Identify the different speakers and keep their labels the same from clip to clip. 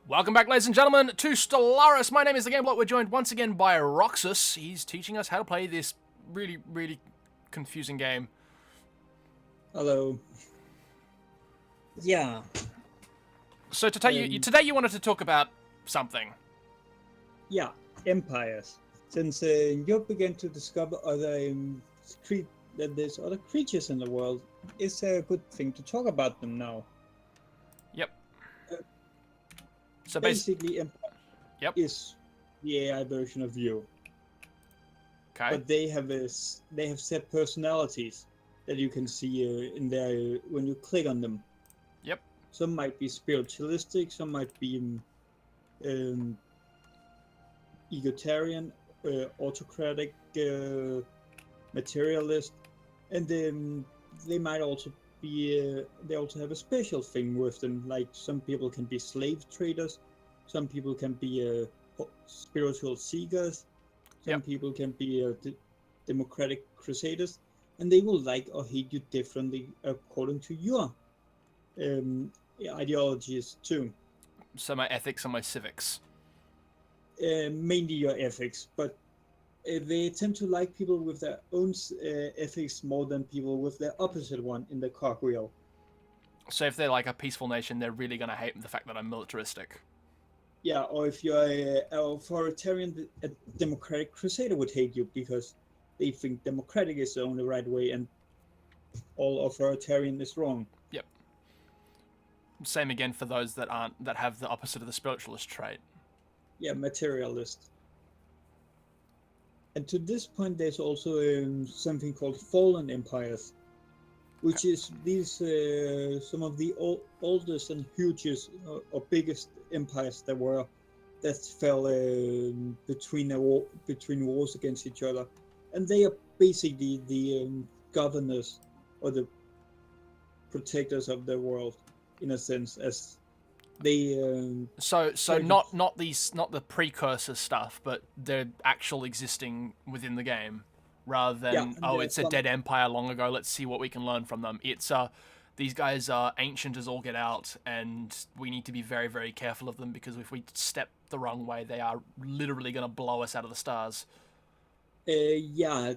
Speaker 1: Welcome back, ladies and gentlemen, to Stellaris. My name is thegameblot. We're joined once again by Roxas. He's teaching us how to play this really confusing game.
Speaker 2: Hello. Yeah.
Speaker 1: So today you wanted to talk about something.
Speaker 2: Yeah, empires. Since you begin to discover that there's other creatures in the world, it's a good thing to talk about them now.
Speaker 1: Yep. So
Speaker 2: basically, empire
Speaker 1: yep.
Speaker 2: is the AI version of you.
Speaker 1: Okay.
Speaker 2: But they have set personalities that you can see in there when you click on them.
Speaker 1: Yep.
Speaker 2: Some might be spiritualistic, some might be egalitarian, autocratic, materialist, and they might also be. They also have a special thing with them. Like some people can be slave traders, some people can be spiritual seekers, some people can be democratic crusaders, and they will like or hate you differently according to your ideologies too.
Speaker 1: So my ethics and my civics.
Speaker 2: Mainly your ethics, but they tend to like people with their own ethics more than people with their opposite one in the cogwheel.
Speaker 1: So if they're like a peaceful nation, they're really going to hate the fact that I'm militaristic.
Speaker 2: Yeah, or if you're an authoritarian, a democratic crusader would hate you because they think democratic is the only right way and all authoritarian is wrong.
Speaker 1: Yep. Same again for those that have the opposite of the spiritualist trait.
Speaker 2: Yeah, materialist. And to this point, there's also something called fallen empires, which is these some of the oldest and hugest or biggest empires that fell between wars against each other, and they are basically the governors or the protectors of the world, in a sense, as they.
Speaker 1: So not the precursor stuff, but the actual existing within the game, rather than it's a dead empire long ago. Let's see what we can learn from them. It's these guys are ancient as all get out, and we need to be very careful of them because if we step the wrong way, they are literally going to blow us out of the stars.
Speaker 2: Yeah,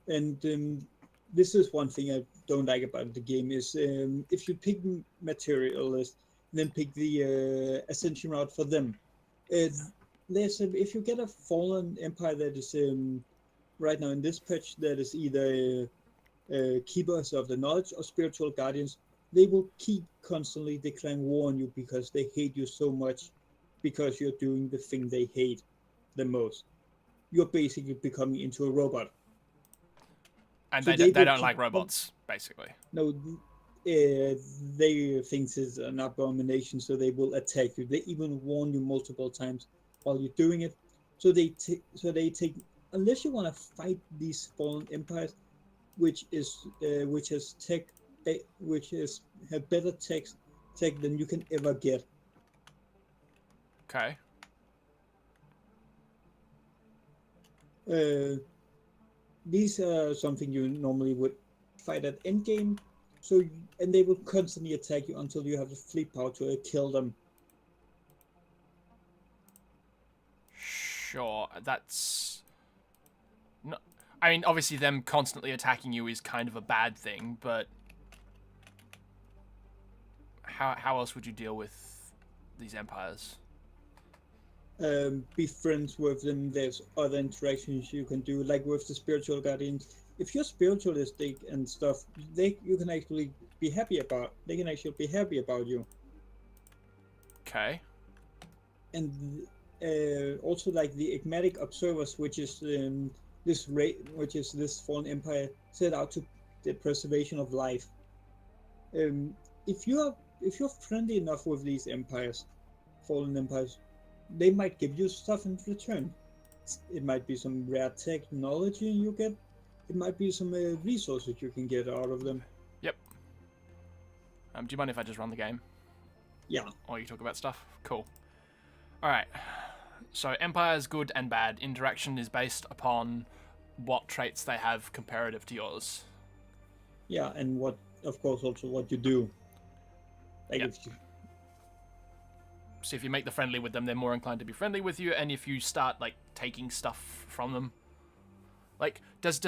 Speaker 2: and this is one thing I don't like about the game is if you pick materialist, then pick the ascension route for them. If you get a fallen empire that is right now in this patch that is either keepers of the knowledge or spiritual guardians, they will keep constantly declaring war on you because they hate you so much because you're doing the thing they hate the most. You're basically becoming into a robot.
Speaker 1: And so they don't like robots, basically.
Speaker 2: No, they think it's an abomination, so they will attack you. They even warn you multiple times while you're doing it. So they take unless you want to fight these fallen empires, which have better tech than you can ever get.
Speaker 1: Okay.
Speaker 2: These are something you normally would fight at endgame, and they will constantly attack you until you have the fleet power to kill them.
Speaker 1: Sure, that's... No, I mean, obviously them constantly attacking you is kind of a bad thing, but how else would you deal with these empires?
Speaker 2: Be friends with them. There's other interactions you can do, like with the spiritual guardians. If you're spiritualistic and stuff, they can actually be happy about you.
Speaker 1: Okay.
Speaker 2: And also like the enigmatic observers, which is this fallen empire set out to the preservation of life. If you're friendly enough with these fallen empires, they might give you stuff in return. It might be some rare technology you get. It might be some resources you can get out of them.
Speaker 1: Yep. Do you mind if I just run the game?
Speaker 2: Yeah.
Speaker 1: Or you talk about stuff? Cool. Alright. So, empires, good and bad. Interaction is based upon what traits they have comparative to yours.
Speaker 2: Yeah, and what, of course, also what you do. Like if you...
Speaker 1: So if you make the friendly with them, they're more inclined to be friendly with you, and if you start like taking stuff from them, like does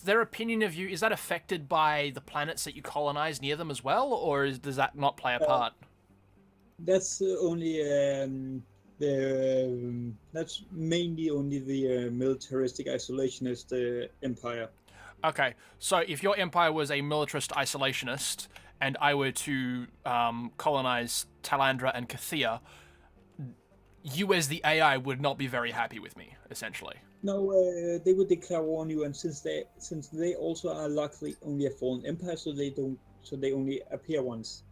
Speaker 1: their opinion of you, is that affected by the planets that you colonize near them as well, or does that not play a part?
Speaker 2: That's only that's mainly only the militaristic isolationist empire.
Speaker 1: Okay, so if your empire was a militarist isolationist, and I were to colonize Talandra and Cathia, you as the AI would not be very happy with me, essentially.
Speaker 2: No, they would declare war on you, and since they also are luckily only a fallen empire, so they only appear once.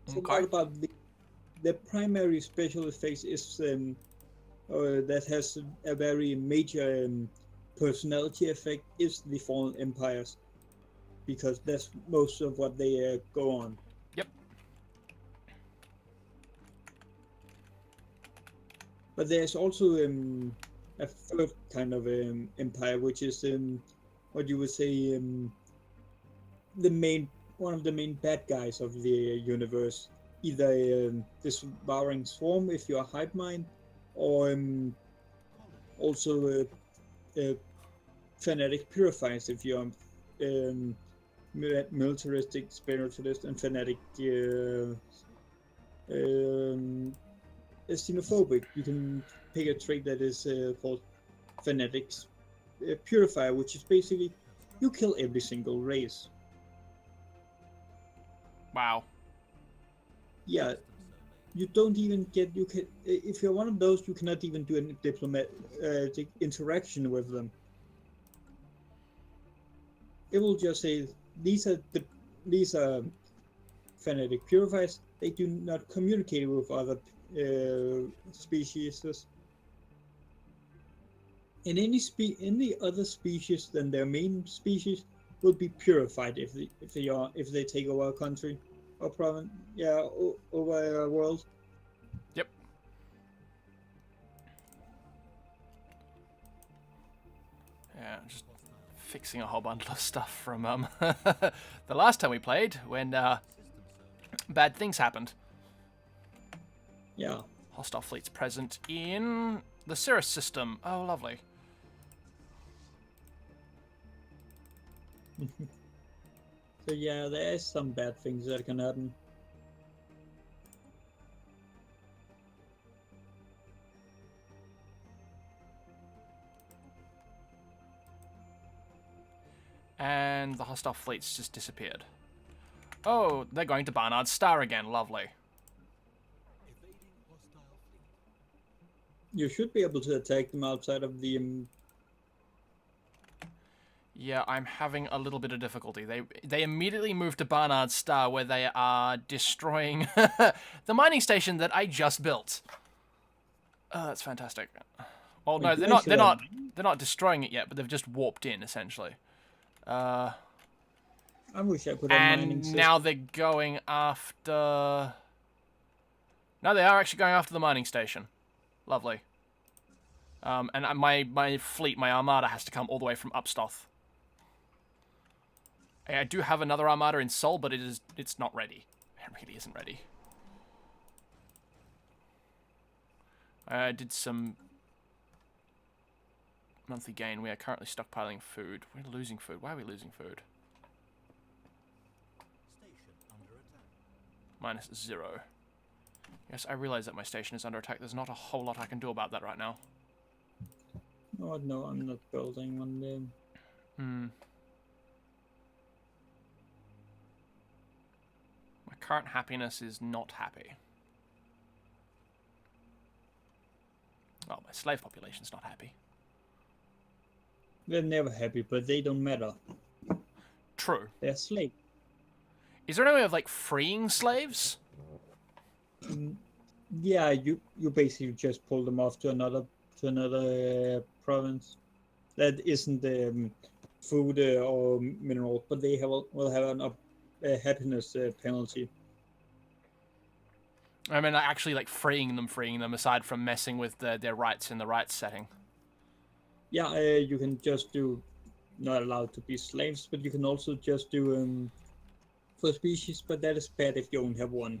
Speaker 2: So what about the primary special effects is that has a very major personality effect is the fallen empires, because that's most of what they go on.
Speaker 1: Yep.
Speaker 2: But there's also a third kind of empire, which is what you would say one of the main bad guys of the universe, either this devouring swarm if you're a hive mind, or also fanatic purifiers if you're militaristic, spiritualist, and fanatic xenophobic. You can pick a trait that is called fanatics purifier, which is basically you kill every single race.
Speaker 1: Wow.
Speaker 2: Yeah, you don't even get, you can, if you're one of those, you cannot even do a diplomatic interaction with them. It will just say these are fanatic purifiers. They do not communicate with other species. And any other species than their main species will be purified if they take over a country or province, over a world.
Speaker 1: Yep. Yeah, just fixing a whole bundle of stuff from the last time we played when bad things happened.
Speaker 2: Yeah.
Speaker 1: Hostile fleets present in the Cirrus system. Oh, lovely.
Speaker 2: So yeah, there is some bad things that can happen.
Speaker 1: And the hostile fleets just disappeared. Oh, they're going to Barnard's Star again. Lovely.
Speaker 2: You should be able to attack them outside of the
Speaker 1: Yeah, I'm having a little bit of difficulty. They immediately moved to Barnard's Star, where they are destroying the mining station that I just built. Oh, that's fantastic. Well, no, they're not destroying it yet, but they've just warped in essentially.
Speaker 2: I wish I could have mining system.
Speaker 1: And now they're going after. No, they are actually going after the mining station. Lovely. And my fleet, my armada, has to come all the way from Upstoth. I do have another armada in Sol, but it's not ready. It really isn't ready. I did some monthly gain. We are currently stockpiling food. We're losing food. Why are we losing food? -0. Yes, I realize that my station is under attack. There's not a whole lot I can do about that right now.
Speaker 2: Oh no, I'm not building one then.
Speaker 1: My current happiness is not happy. Well, my slave population's not happy.
Speaker 2: They're never happy, but they don't matter.
Speaker 1: True.
Speaker 2: They're slaves.
Speaker 1: Is there any way of like freeing slaves?
Speaker 2: Yeah, you basically just pull them off to another province that isn't food or mineral, but they will have a happiness penalty.
Speaker 1: I mean, actually, like freeing them aside from messing with their rights in the rights setting.
Speaker 2: Yeah, you can just do not allowed to be slaves, but you can also just do for species, but that is bad if you only have one.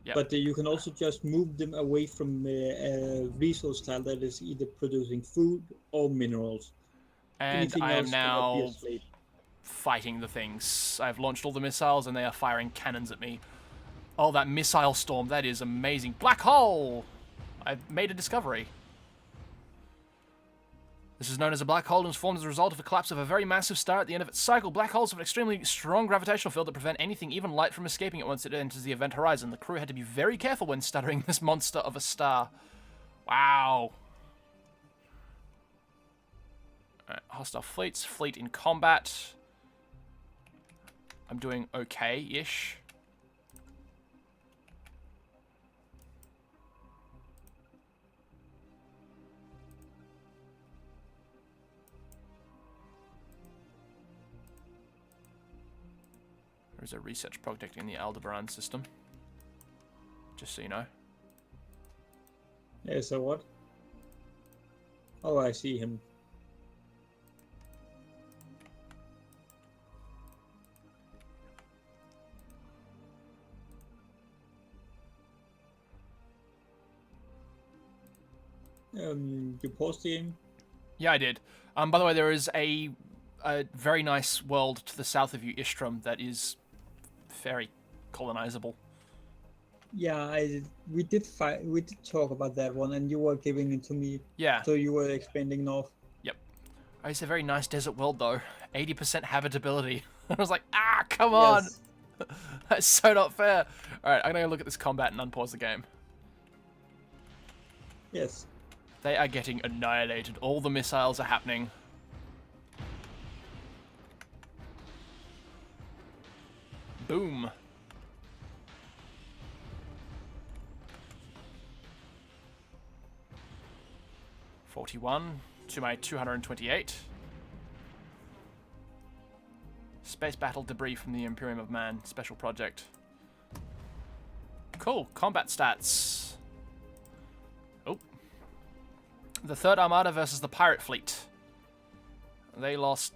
Speaker 1: Yep.
Speaker 2: But you can also just move them away from a resource tile that is either producing food or minerals.
Speaker 1: And
Speaker 2: Anything
Speaker 1: I am
Speaker 2: else cannot be a
Speaker 1: now
Speaker 2: slave.
Speaker 1: fighting the things. I've launched all the missiles and they are firing cannons at me. Oh, that missile storm, that is amazing. Black hole! I've made a discovery. This is known as a black hole and is formed as a result of the collapse of a very massive star at the end of its cycle. Black holes have an extremely strong gravitational field that prevent anything, even light, from escaping it once it enters the event horizon. The crew had to be very careful when stuttering this monster of a star. Wow. Alright, hostile fleets. Fleet in combat. I'm doing okay-ish. There's a research project in the Aldebaran system. Just so you know.
Speaker 2: Yeah, so what? Oh, I see him. You paused the game?
Speaker 1: Yeah, I did. By the way, there is a very nice world to the south of you, Istrom, that is very colonizable.
Speaker 2: Yeah, we did talk about that one, and you were giving it to me.
Speaker 1: Yeah.
Speaker 2: So you were expanding north.
Speaker 1: Yep. Oh, it's a very nice desert world, though. 80% habitability. I was like, come on!
Speaker 2: Yes.
Speaker 1: That's so not fair. Alright, I'm going to look at this combat and unpause the game.
Speaker 2: Yes.
Speaker 1: They are getting annihilated. All the missiles are happening. Boom. $41 to my 228. Space battle debris from the Imperium of Man. Special project. Cool. Combat stats. Oh. The 3rd Armada versus the Pirate Fleet. They lost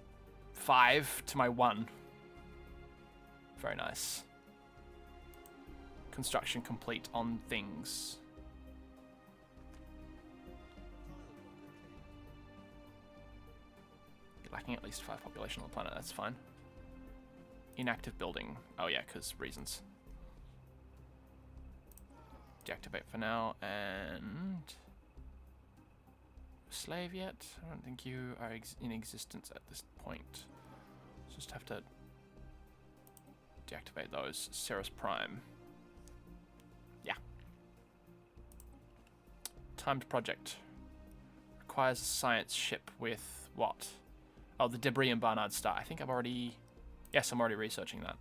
Speaker 1: 5 to my 1. Very nice. Construction complete on things. You're lacking at least 5 population on the planet, that's fine. Inactive building. Oh yeah, because reasons. Deactivate for now, and... Slave yet? I don't think you are in existence at this point. Just have to deactivate those. Ceres Prime. Yeah. Timed project. Requires a science ship with what? Oh, the debris in Barnard Star. I think I'm already... Yes, I'm already researching that.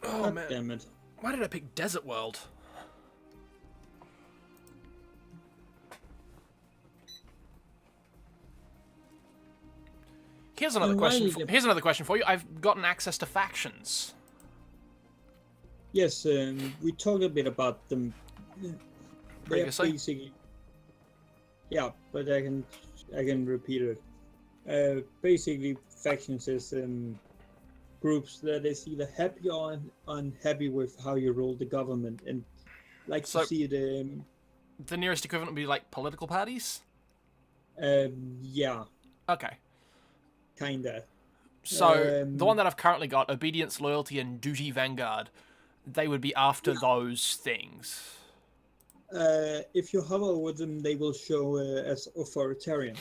Speaker 1: Oh man,
Speaker 2: damn it.
Speaker 1: Why did I pick Desert World? Here's another question. Here's another question for you. I've gotten access to factions.
Speaker 2: Yes, we talked a bit about them
Speaker 1: Previously?
Speaker 2: basically. Yeah, but I can repeat it. Basically, factions is groups that is either happy or unhappy with how you rule the government, and like to see it.
Speaker 1: The nearest equivalent would be like political parties?
Speaker 2: Yeah.
Speaker 1: Okay.
Speaker 2: Kinda.
Speaker 1: So, the one that I've currently got, Obedience, Loyalty, and Duty Vanguard, they would be after those things.
Speaker 2: If you hover over them, they will show as authoritarian.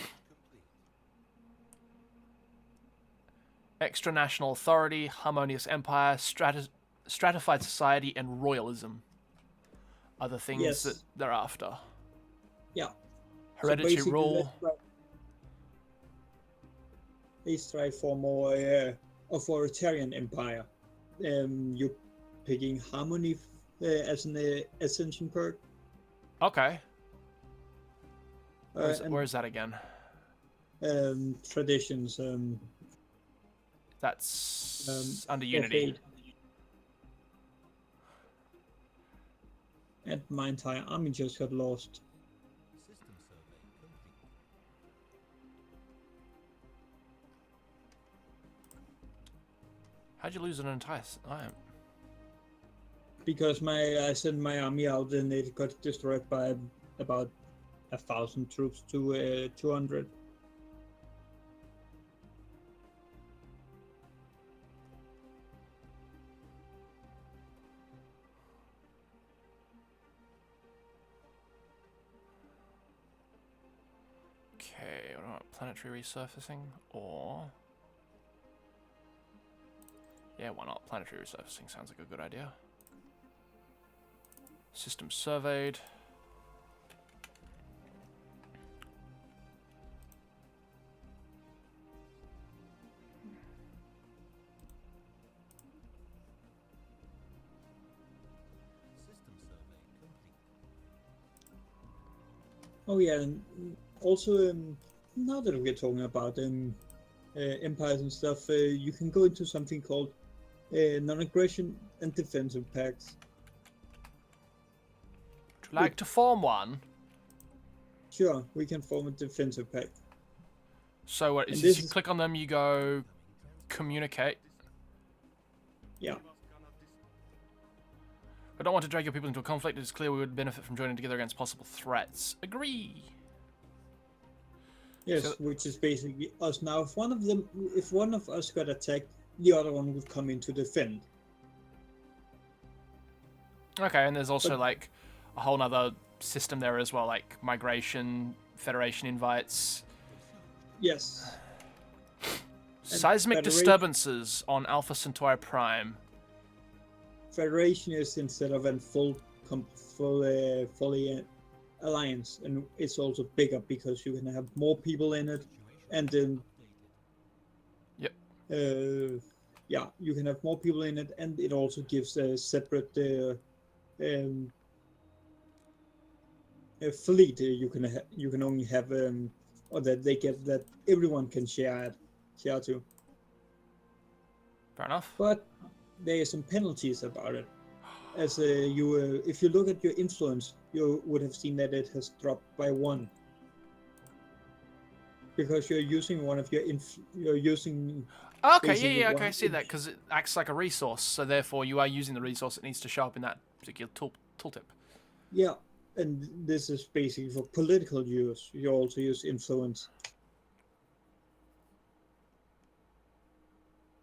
Speaker 1: Extra-national authority, harmonious empire, stratified society, and royalism. other things
Speaker 2: Yes.
Speaker 1: that they're after.
Speaker 2: Yeah.
Speaker 1: Hereditary
Speaker 2: so
Speaker 1: rule.
Speaker 2: They strive for more authoritarian empire. You're picking harmony as an ascension perk.
Speaker 1: Okay. Where is that again?
Speaker 2: Traditions.
Speaker 1: That's under Unity.
Speaker 2: F8. And my entire army just got lost.
Speaker 1: How'd you lose an entire?
Speaker 2: Because I sent my army out and it got destroyed by about 1,000 troops to 200.
Speaker 1: Okay, what about planetary resurfacing or? Yeah, why not? Planetary resurfacing sounds like a good idea. System surveyed.
Speaker 2: Oh yeah, and also now that we're talking about empires and stuff, you can go into something called non-aggression and defensive pacts.
Speaker 1: Would you like to form one?
Speaker 2: Sure, we can form a defensive pact.
Speaker 1: So what is this? You click on them, you go communicate.
Speaker 2: Yeah.
Speaker 1: I don't want to drag your people into a conflict. It is clear we would benefit from joining together against possible threats. Agree.
Speaker 2: Yes, so, which is basically us now. If one of us got attacked, the other one would come in to defend.
Speaker 1: Okay, and there's also like a whole nother system there as well, like migration, Federation invites.
Speaker 2: Yes.
Speaker 1: Seismic disturbances on Alpha Centauri Prime.
Speaker 2: Federation is instead of a fully alliance, and it's also bigger because you can have more people in it, and then yeah, you can have more people in it, and it also gives a separate a fleet. You can only have or that they get that everyone can share to.
Speaker 1: Fair enough.
Speaker 2: But there are some penalties about it. As if you look at your influence, you would have seen that it has dropped by 1. Because you're using one of your you're using.
Speaker 1: Okay, yeah, okay, I see that because it acts like a resource, so therefore you are using the resource. It needs to show up in that particular tooltip.
Speaker 2: Yeah, and this is basically for political use. You also use influence.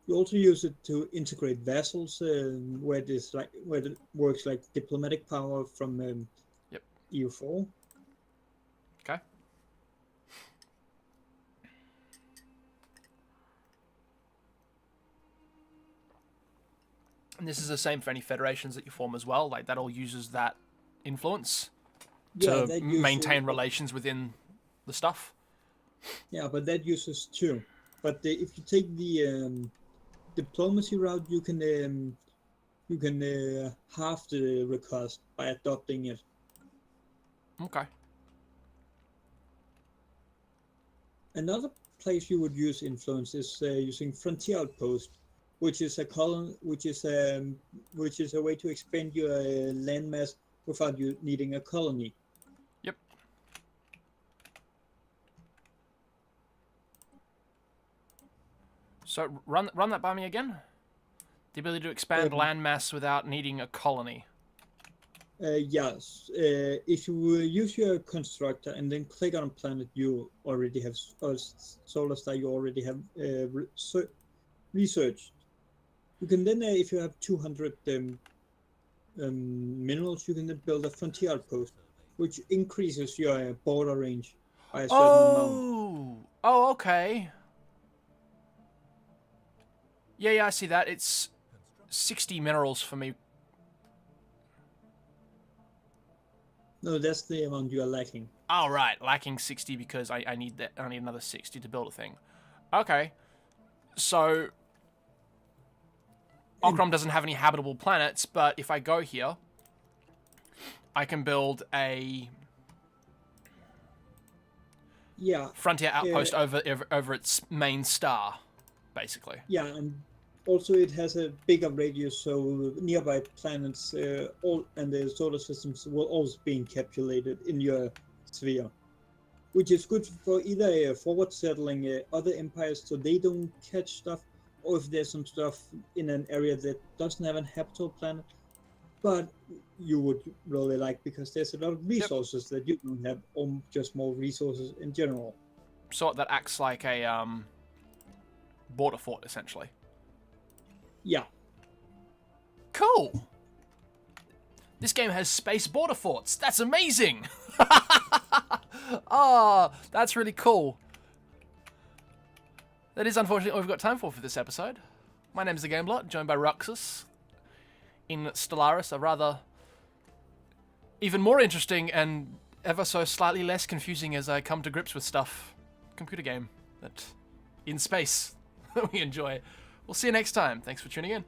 Speaker 2: You also use it to integrate vassals, where it works like diplomatic power from EU4.
Speaker 1: Okay. And this is the same for any federations that you form as well. Like that all uses that influence to maintain relations within the stuff.
Speaker 2: Yeah, but that uses 2. But if you take the diplomacy route, you can halve the request by adopting it.
Speaker 1: Okay.
Speaker 2: Another place you would use influence is using frontier outpost, which is a way to expand your landmass without you needing a colony.
Speaker 1: Yep. So run that by me again. The ability to expand landmass without needing a colony.
Speaker 2: Yes. If you use your constructor and then click on a planet you already have, or solar star you already have researched, you can then, if you have 200 minerals, you can then build a frontier outpost, which increases your border range by a certain amount.
Speaker 1: Oh, okay. Yeah, I see that. It's 60 minerals for me.
Speaker 2: No, that's the amount you are lacking.
Speaker 1: Oh, right. Lacking 60 because I need that. I need another 60 to build a thing. Okay. So Okram doesn't have any habitable planets, but if I go here, I can build a frontier outpost over its main star, basically.
Speaker 2: Yeah, and also it has a bigger radius, so nearby planets all and the solar systems will also be encapsulated in your sphere, which is good for either forward settling other empires so they don't catch stuff, or if there's some stuff in an area that doesn't have a habitable planet, but you would really like because there's a lot of resources that you don't have, or just more resources in general.
Speaker 1: So that acts like a border fort, essentially.
Speaker 2: Yeah.
Speaker 1: Cool. This game has space border forts. That's amazing. Oh, that's really cool. That is unfortunately all we've got time for this episode. My name is thegameblot, joined by Roxas in Stellaris, a rather even more interesting and ever so slightly less confusing as I come to grips with stuff computer game that in space that we enjoy. We'll see you next time. Thanks for tuning in.